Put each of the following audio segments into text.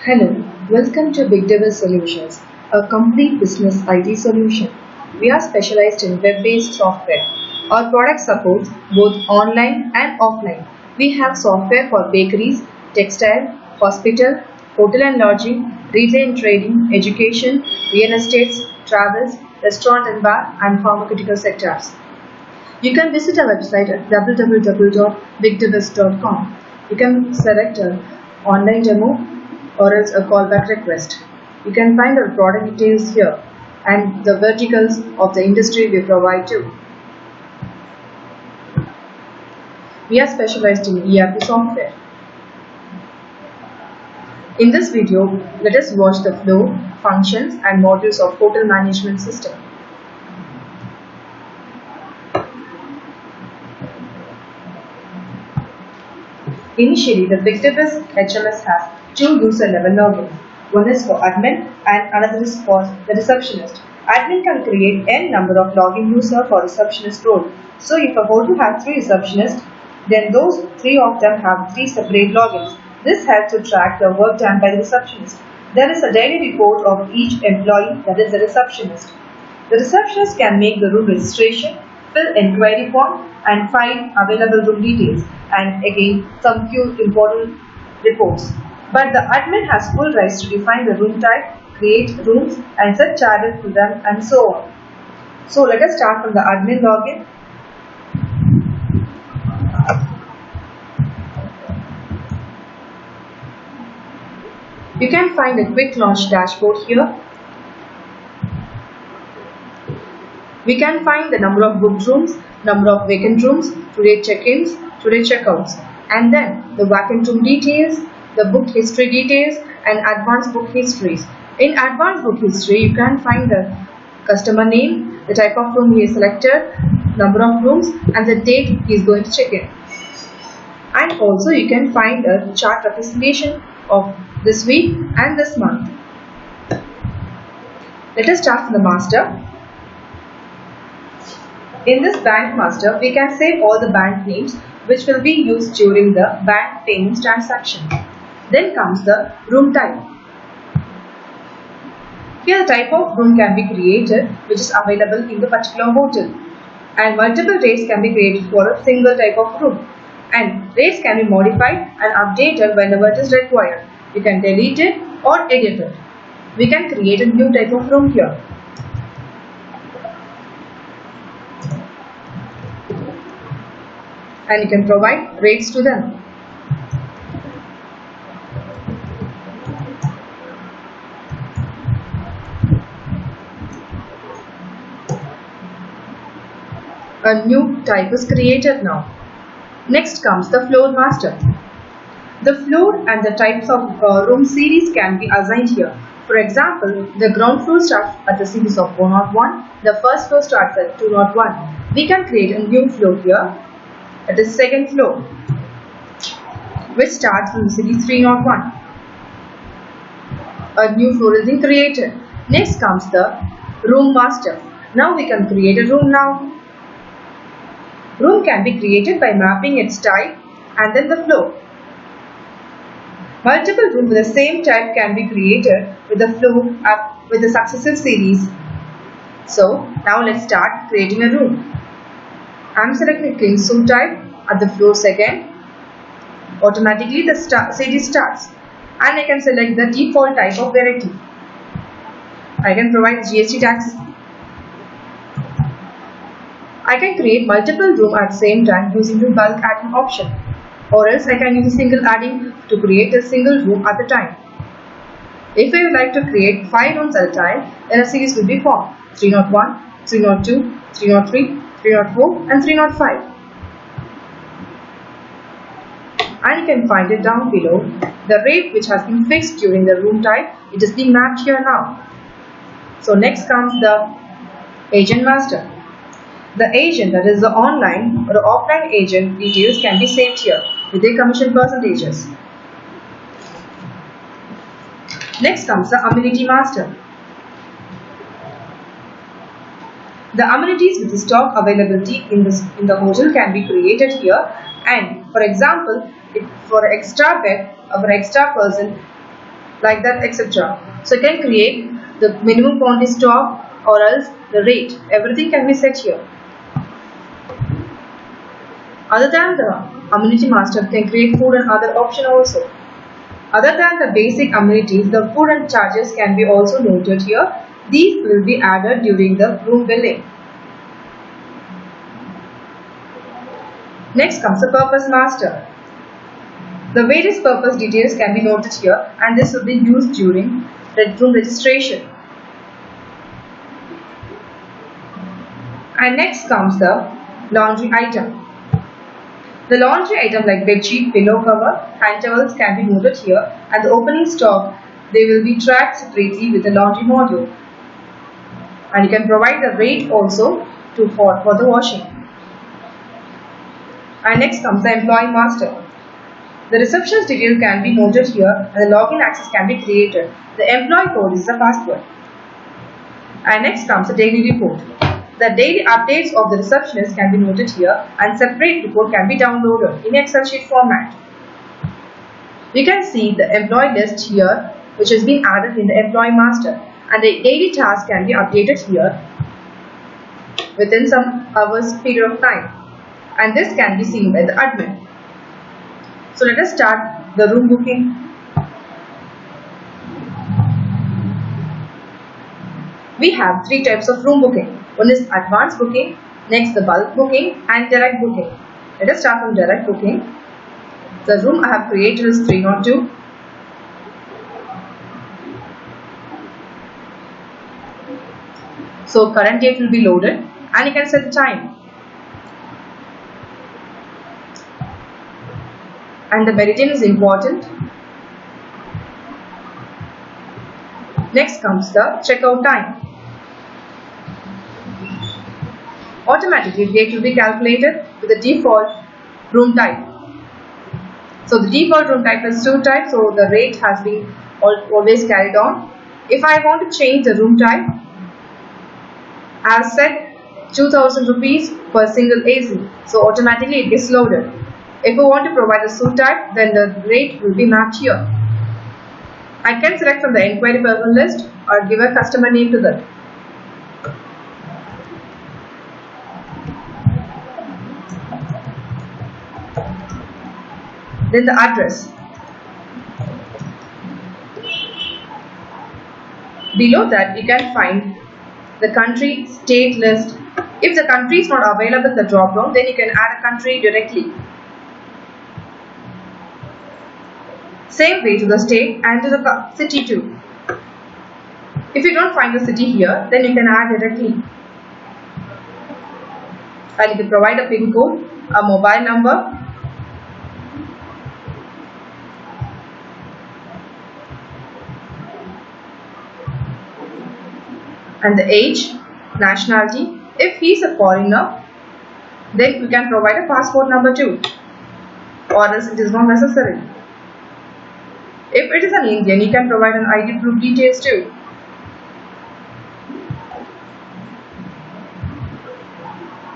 Hello, welcome to Bigdbiz Solutions, a complete business IT solution. We are specialized in web-based software. Our product supports both online and offline. We have software for bakeries, textile, hospital, hotel and lodging, retail and trading, education, real estates, travels, restaurant and bar, and pharmaceutical sectors. You can visit our website at www.bigdbiz.com. You can select an online demo or else a callback request. You can find our product details here and the verticals of the industry we provide too. We are specialized in ERP software. In this video, let us watch the flow, functions and modules of hotel management system. Initially, the Bigdbiz HMS has two user-level logins. One is for admin and another is for the receptionist. Admin can create n number of login users for receptionist role. So if a hotel has 3 receptionists, then those 3 of them have 3 separate logins. This helps to track the work done by the receptionist. There is a daily report of each employee, that is the receptionist. The receptionist can make the room registration, fill enquiry form and find available room details and again some few important reports. But the admin has full rights to define the room type, create rooms and set charges to them and so on. So let us start from the admin login. You can find a quick launch dashboard here. We can find the number of booked rooms, number of vacant rooms, today check-ins, today check-outs, and then the vacant room details, the booked history details, and advanced book histories. In advanced book history, you can find the customer name, the type of room he has selected, number of rooms, and the date he is going to check in. And also you can find a chart representation of this week and this month. Let us start from the master. In this bank master, we can save all the bank names which will be used during the bank payments transaction. Then comes the room type. Here the type of room can be created which is available in the particular hotel. And multiple rates can be created for a single type of room. And rates can be modified and updated whenever it is required. You can delete it or edit it. We can create a new type of room here. And you can provide rates to them. A new type is created now. Next comes the floor master. The floor and the types of room series can be assigned here. For example, the ground floor starts at the series of 101, the first floor starts at 201. We can create a new floor here. At the second floor, which starts from series 301. A new floor is being created. Next comes the room master. Now we can create a room now. Room can be created by mapping its type and then the floor. Multiple rooms with the same type can be created with the floor up with the successive series. So now let's start creating a room. I am selecting clean suit type at the floor second. Automatically the series starts and I can select the default type of variety. I can provide GST tax. I can create multiple rooms at the same time using the bulk adding option, or else I can use a single adding to create a single room at a time. If I would like to create 5 rooms at a time, then a series will be formed: 301, 302, 303, 304 and 305. And you can find it down below. The rate which has been fixed during the room type, it is being mapped here now. So next comes the agent master. The agent, that is the online or the offline agent details, can be saved here with their commission percentages. Next comes the amenity master. The amenities with the stock availability in the hotel can be created here, and for example, for extra bed or for extra person, like that, etc. So you can create the minimum quantity stock or else the rate. Everything can be set here. Other than the amenity master, can create food and other option also. Other than the basic amenities, the food and charges can be also noted here. These will be added during the room billing. Next comes the purpose master. The various purpose details can be noted here, and this will be used during room registration. And next comes the laundry item. The laundry item like bedsheet, pillow cover, hand towels can be noted here, and the opening stock, they will be tracked separately with the laundry module. And you can provide the rate also for the washing. And next comes the employee master. The receptionist detail can be noted here, and the login access can be created. The employee code is the password. And next comes the daily report. The daily updates of the receptionist can be noted here, and separate report can be downloaded in Excel sheet format. We can see the employee list here, which has been added in the employee master, and the daily task can be updated here within some hours period of time, and this can be seen by the admin. So let us start the room booking. We have three types of room booking. One is advanced booking, next the bulk booking, and direct booking. Let us start from direct booking. The room I have created is 302. So current date will be loaded, and you can set the time. And the meridian is important. Next comes the checkout time. Automatically, date will be calculated with the default room type. So the default room type is 2 type, so the rate has been always carried on. If I want to change the room type, I have set 2000 rupees per single AC, so automatically it gets loaded. If I want to provide the suite type, then the rate will be mapped here. I can select from the inquiry person list or give a customer name to that. Then the address. Below that you can find the country, state list. If the country is not available in the drop down, then you can add a country directly. Same way to the state and to the city too. If you don't find the city here, then you can add directly. And you can provide a PIN code, a mobile number, and the age, nationality. If he is a foreigner, then you can provide a passport number too, or else it is not necessary. If it is an Indian, you can provide an ID proof details too.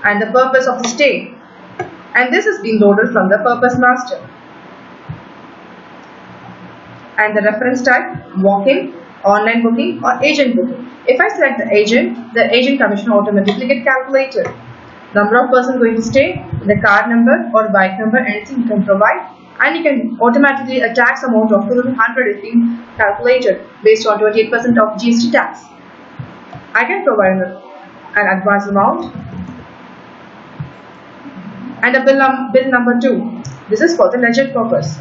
And the purpose of the stay. And this is being loaded from the purpose master. And the reference type, walk-in, online booking or agent booking. If I select the agent commission automatically get calculated. Number of person going to stay, the card number or bike number, anything you can provide. And you can automatically a tax amount of 200 is being calculated based on 28% of GST tax. I can provide an advance amount and a bill number 2. This is for the ledger purpose.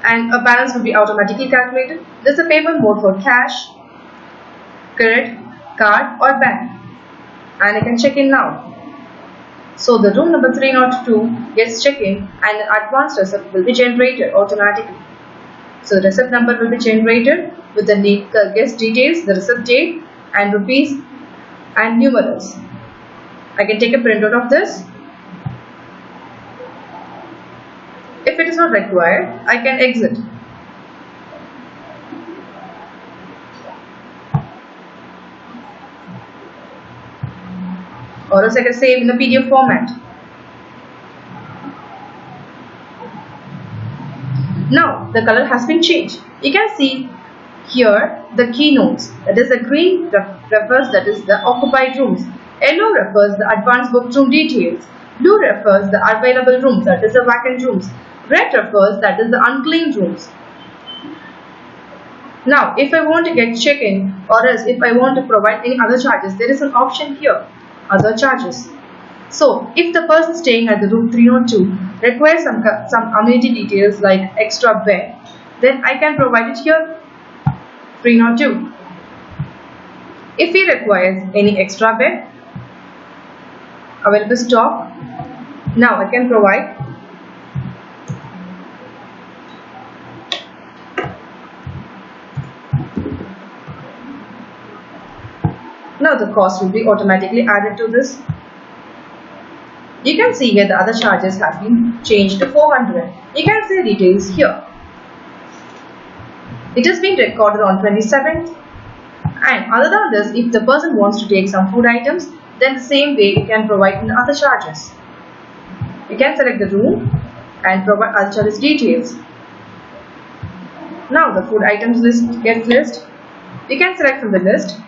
And a balance will be automatically calculated. This is a payment mode for cash, credit, card or bank. And I can check in now. So the room number 302 gets check-in and an advanced receipt will be generated automatically. So the receipt number will be generated with the guest details, the receipt date and rupees and numerals. I can take a printout of this. If it is not required, I can exit. Or else I can save in the PDF format. Now, the color has been changed. You can see here the keynotes. That is, the green refers that is the occupied rooms. Yellow refers the advanced booked room details. Blue refers the available rooms, that is the vacant rooms. Red refers that is the unclaimed rooms. Now, if I want to get check-in or else if I want to provide any other charges, there is an option here, other charges. So, if the person staying at the room 302 requires some amenity details like extra bed, then I can provide it here, 302. If he requires any extra bed, available stock, now I can provide. Now the cost will be automatically added to this. You can see here the other charges have been changed to 400. You can see details here. It has been recorded on 27th. And other than this, if the person wants to take some food items, then the same way you can provide in other charges. You can select the room and provide other charges details. Now the food items list gets list. You can select from the list.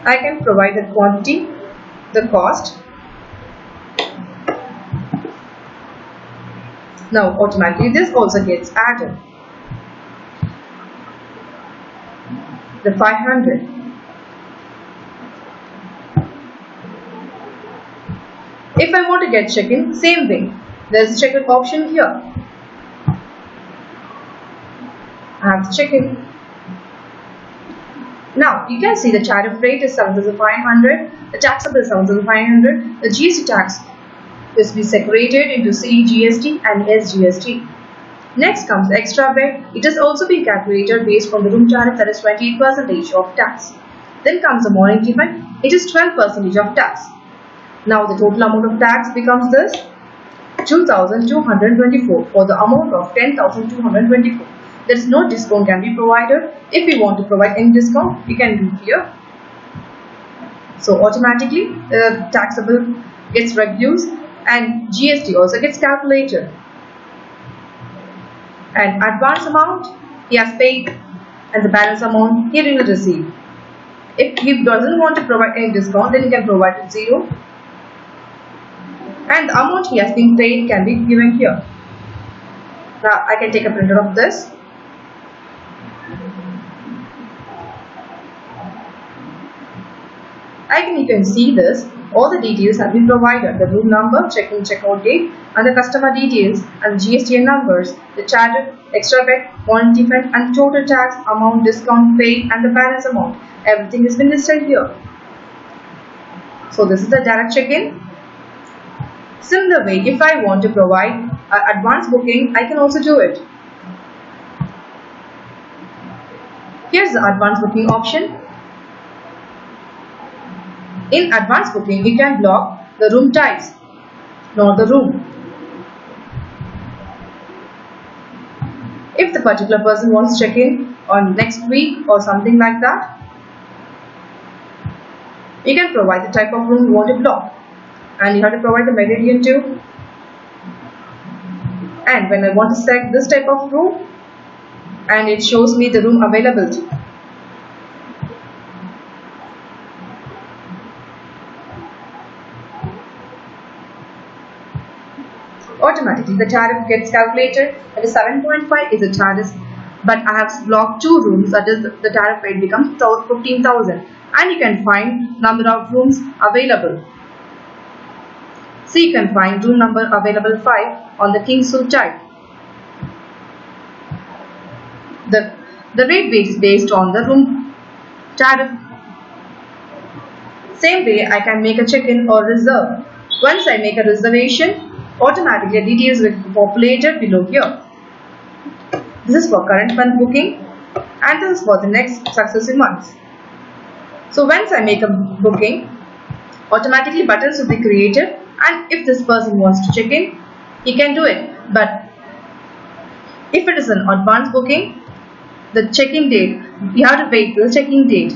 I can provide the quantity, the cost. Now automatically this also gets added. The 500. If I want to get check-in, same way. There is a check-in option here. I have to check-in. Now you can see the tariff rate is 7,500, the taxable is 7,500, the GST tax is be separated into CGST and SGST. Next comes the extra bed. It has also been calculated based on the room tariff, that is 28% of tax. Then comes the morning tiffin. It is 12% of tax. Now the total amount of tax becomes this 2,224 for the amount of 10,224. There is no discount can be provided. If you want to provide any discount, you can do here. So automatically the taxable gets reduced and GST also gets calculated. And advance amount he has paid and the balance amount he will receive. If he doesn't want to provide any discount, then he can provide it 0. And the amount he has been paid can be given here. Now I can take a printout of this. You can see this. All the details have been provided. The room number, check-in, check-out date, and the customer details, and GST numbers, the tariff, extra bed, morning tiffin, and total tax, amount, discount paid, and the balance amount. Everything has been listed here. So this is the direct check-in. Similar way, if I want to provide advance booking, I can also do it. Here's the advance booking option. In advance booking, you can block the room types, not the room. If the particular person wants to check in on next week or something like that, you can provide the type of room you want to block. And you have to provide the meridian too. And when I want to select this type of room, and it shows me the room availability. Automatically the tariff gets calculated. That is 7.5 is the tariff, but I have blocked 2 rooms, that is the tariff rate becomes 15,000, and you can find number of rooms available. So you can find room number available 5 on the king suite type. The rate is based on the room tariff. Same way I can make a check-in or reserve. Once I make a reservation, automatically the details will be populated below here. This is for current month booking and this is for the next successive months. So once I make a booking, automatically buttons will be created, and if this person wants to check in, he can do it. But if it is an advance booking, the check-in date, you have to wait for the check-in date.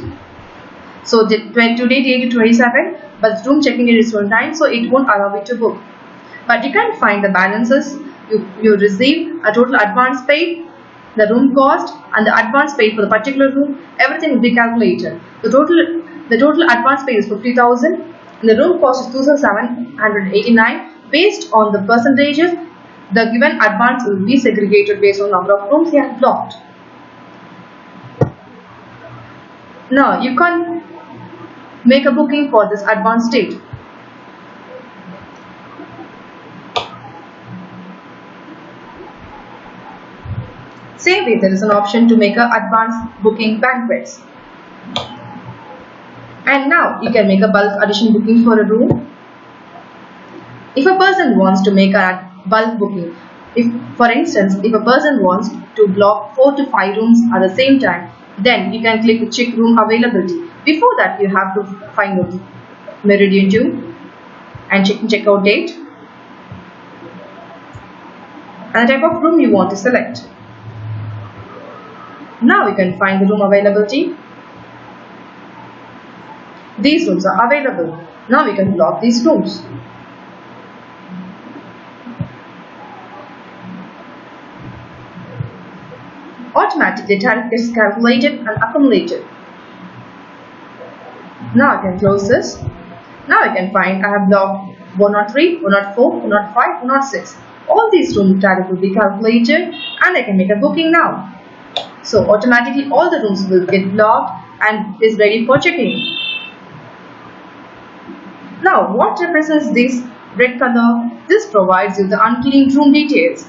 So today date is 27, but room check-in date is 29, so it won't allow you to book. But you can find the balances you receive a total advance paid, the room cost, and the advance paid for the particular room. Everything will be calculated. The total advance paid is 50,000, and the room cost is 2,789. Based on the percentages, the given advance will be segregated based on number of rooms you have blocked. Now you can make a booking for this advance date. Same way, there is an option to make an advance booking banquets. And now you can make a bulk addition booking for a room. If a person wants to make a bulk booking, for instance, if a person wants to block 4 to 5 rooms at the same time, then you can click check room availability. Before that, you have to find the meridian due and check out date and the type of room you want to select. Now you can find the room availability. These rooms are available. Now we can block these rooms. Automatically, tariff gets calculated and accumulated. Now I can close this. Now I can find I have blocked 103, 104, 105, 106. All these room tariff will be calculated and I can make a booking now. So automatically all the rooms will get blocked and is ready for checking. Now what represents this red color? This provides you the unclean room details.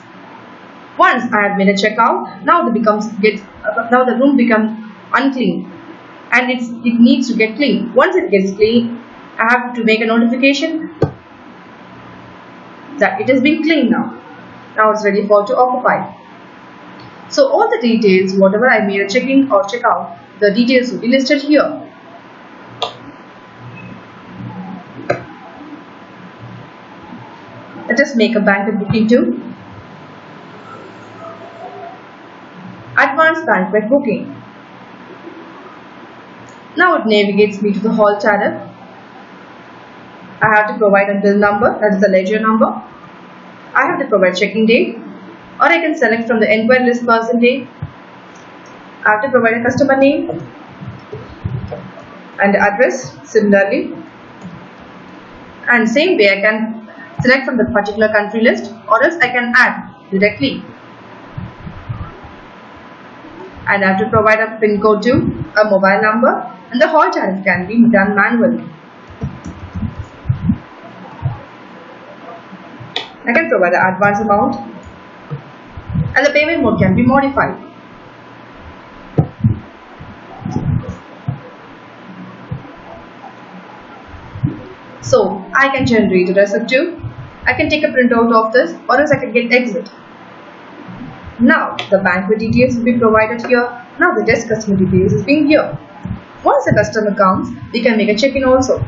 Once I have made a checkout, now the room becomes unclean and it needs to get clean. Once it gets clean, I have to make a notification that it has been cleaned now. Now it's ready for to occupy. So all the details, whatever I made a check-in or check-out, the details will be listed here. Let us make a banquet booking too. Advanced banquet booking. Now it navigates me to the hall tariff. I have to provide a bill number, that is the ledger number. I have to provide check-in date, or I can select from the enquiry list person date. I have to provide a customer name and address similarly. And same way I can select from the particular country list, or else I can add directly. And I have to provide a PIN code to a mobile number, and the hall tariff can be done manually. I can provide the advance amount and the payment mode can be modified. So I can generate a receipt too. I can take a printout of this, or else I can get exit. Now the banquet details will be provided here. Now the desk customer details is being here. Once the customer comes, we can make a check-in also.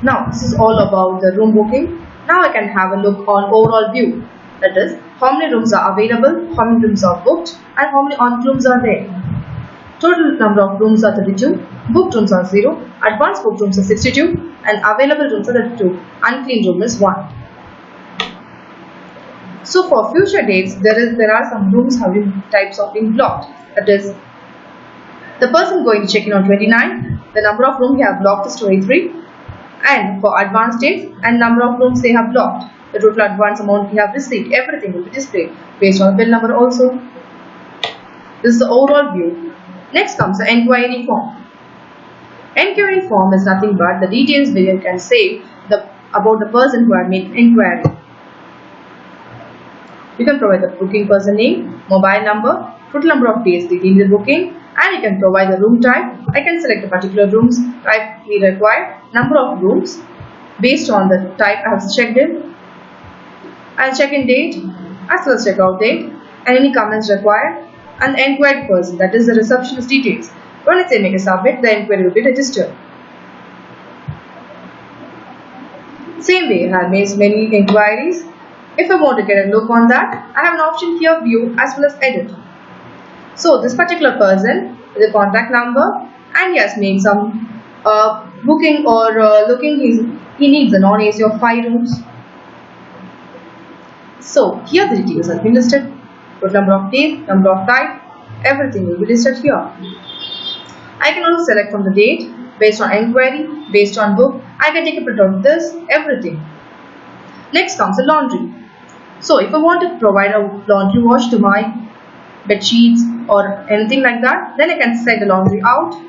Now this is all about the room booking. Now I can have a look on overall view. That is, how many rooms are available, how many rooms are booked, and how many on rooms are there. Total number of rooms are 32, booked rooms are 0, advanced booked rooms are 62, and available rooms are 32. Unclean room is 1. So for future dates, there are some rooms having types of being blocked. That is, the person going to check in on 29, the number of rooms they have blocked is 23, and for advanced dates and number of rooms they have blocked, the total advance amount we have received, everything will be displayed based on the bill number also. This is the overall view. Next comes the enquiry form. Enquiry form is nothing but the details where you can say about the person who had made inquiry. You can provide the booking person name, mobile number, total number of days taking the booking, and you can provide the room type. I can select the particular rooms type we require, number of rooms based on the type I have checked in. I'll check in date as well as check out date and any comments required, and the enquired person, that is the receptionist details. When I say make a submit, the enquiry will be registered. Same way I have made many inquiries. If I want to get a look on that, I have an option here, view as well as edit. So this particular person with a contact number, and he has made some booking or looking, he needs a non-AC of 5 rooms. So here the details have been listed. Total number of days, number of type, everything will be listed here. I can also select from the date, based on enquiry, based on book. I can take a print of this, everything. Next comes the laundry. So if I want to provide a laundry wash to my bed sheets or anything like that, then I can send the laundry out.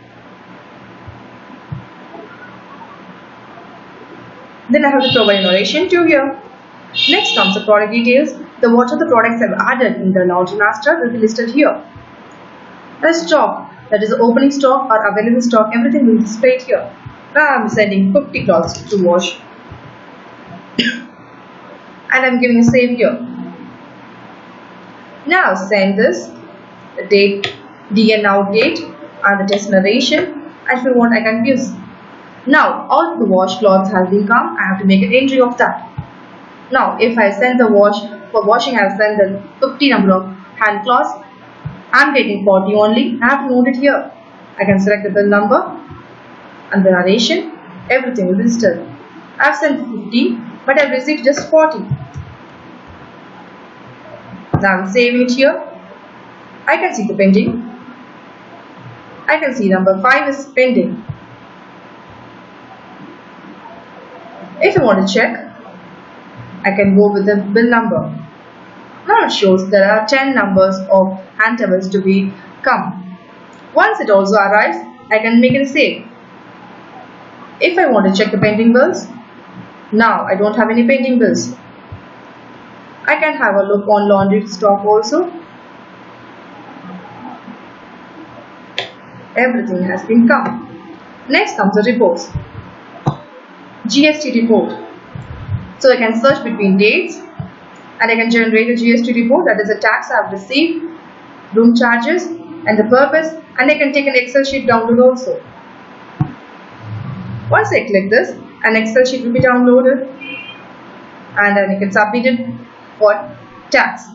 Then I have to provide a narration to here. Next comes the product details. What are the products I've added in the laundry master will be listed here. The stock, that is the opening stock or available stock, everything will be displayed here. Now I'm sending 50 cloths to wash. And I'm giving a save here. Now send this, the date, DN out date and the test narration. And if I want, I can use. Now all the wash cloths have been come. I have to make an entry of that. Now if I send the wash, for washing I have sent the 50 number of hand cloths. I am getting 40 only. I have to note it here. I can select the bill number and the narration. Everything will be listed. I have sent 50 but I have received just 40. Now I am saving it here. I can see the pending. I can see number 5 is pending. If I want to check, I can go with the bill number. Now it shows there are 10 numbers of hand towels to be come. Once it also arrives, I can make it a save. If I want to check the pending bills, now I don't have any pending bills. I can have a look on laundry stock also. Everything has been come. Next comes the reports. GST report. So I can search between dates and I can generate a GST report, that is the tax I have received, room charges and the purpose, and I can take an Excel sheet download also. Once I click this, an Excel sheet will be downloaded and then I can submit it for tax.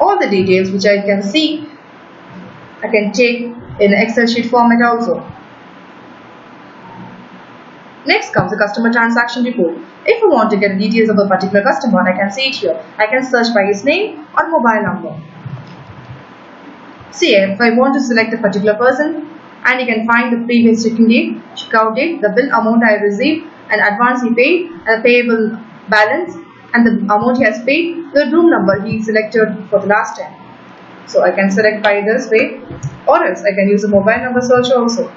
All the details which I can see, I can take in Excel sheet format also. Next comes the customer transaction report. If I want to get details of a particular customer, I can see it here. I can search by his name or mobile number. See, if I want to select a particular person, and you can find the previous checking date, checkout date, the bill amount I received, and advance he paid, and the payable balance, and the amount he has paid, the room number he selected for the last time. So I can select by this way, or else I can use a mobile number search also.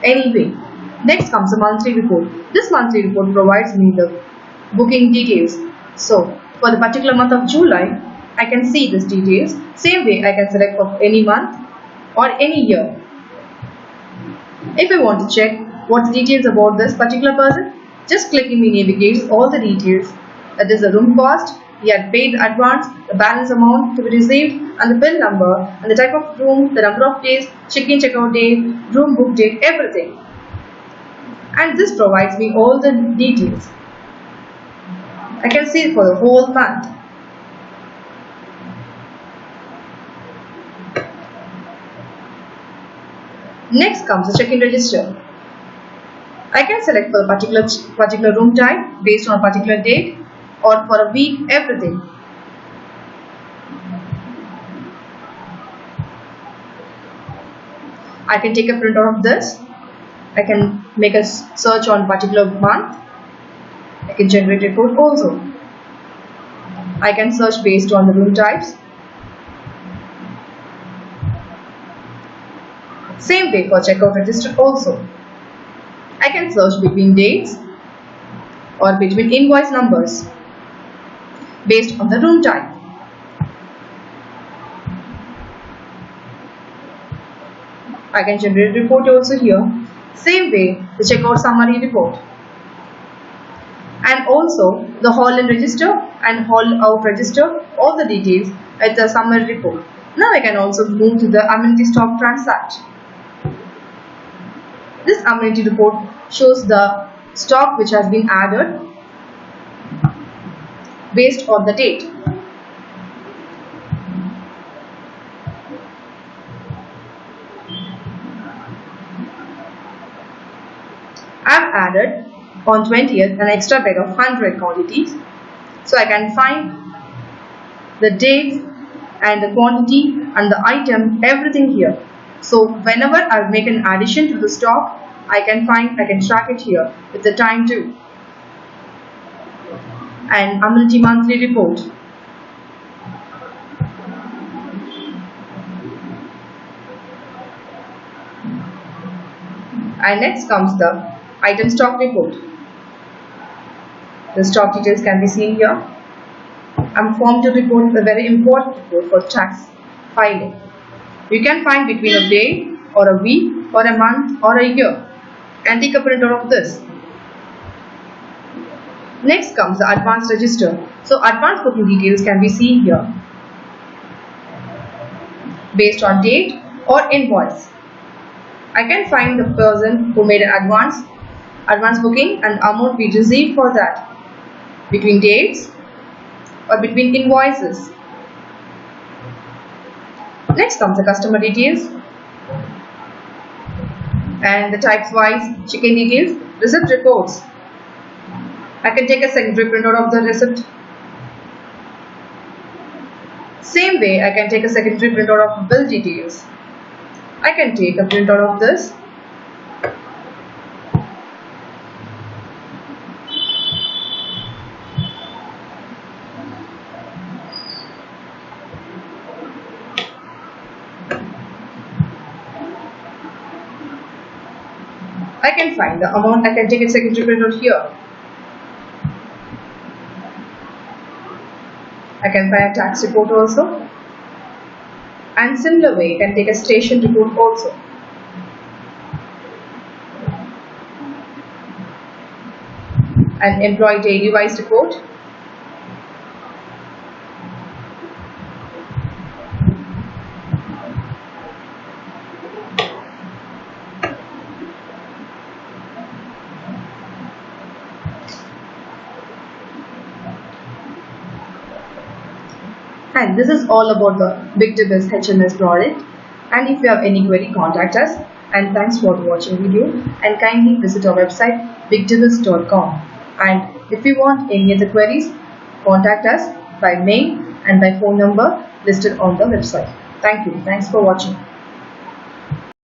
Anyway, next comes the monthly report. This monthly report provides me the booking details. So for the particular month of July, I can see these details. Same way I can select for any month or any year. If I want to check what's details about this particular person, just clicking me navigates all the details. That is the room cost, he had paid advance, the balance amount to be received, and the bill number, and the type of room, the number of days, check-in, check-out date, room book date, everything. And this provides me all the details. I can see it for the whole month. Next comes the check-in register. I can select for a particular room type based on a particular date or for a week, everything. I can take a printout of this. I can make a search on particular month. I can generate a report also. I can search based on the room types. Same way for checkout register also. I can search between dates or between invoice numbers based on the room type. I can generate a report also here. Same way the checkout summary report. And also the haul in register and haul out register, all the details at the summary report. Now I can also move to the amenity stock transact. This amenity report shows the stock which has been added based on the date. I've added on 20th an extra bag of 100 quantities, so I can find the dates and the quantity and the item, everything here. So whenever I make an addition to the stock, I can track it here with the time too. And Amriti monthly report. And next comes the item stock report. The stock details can be seen here. I'm formed to report a very important report for tax filing. You can find between a day or a week or a month or a year and take a printout of this. Next comes the advance register. So advance booking details can be seen here based on date or invoice. I can find the person who made an advance booking and amount we received for that between dates or between invoices. Next comes the customer details and the types wise checking details, receipt reports. I can take a secondary printout of the receipt. Same way I can take a secondary printout of bill details. I can take a printout of this. I can find the amount. I can take a secondary printout here. I can find a tax report also. And similar way, you can take a station report also. An employee daily wise report. And this is all about the Bigdbiz HMS product. And if you have any query, contact us. And thanks for watching video. And kindly visit our website bigdbiz.com. And if you want any other queries, contact us by mail and by phone number listed on the website. Thank you. Thanks for watching.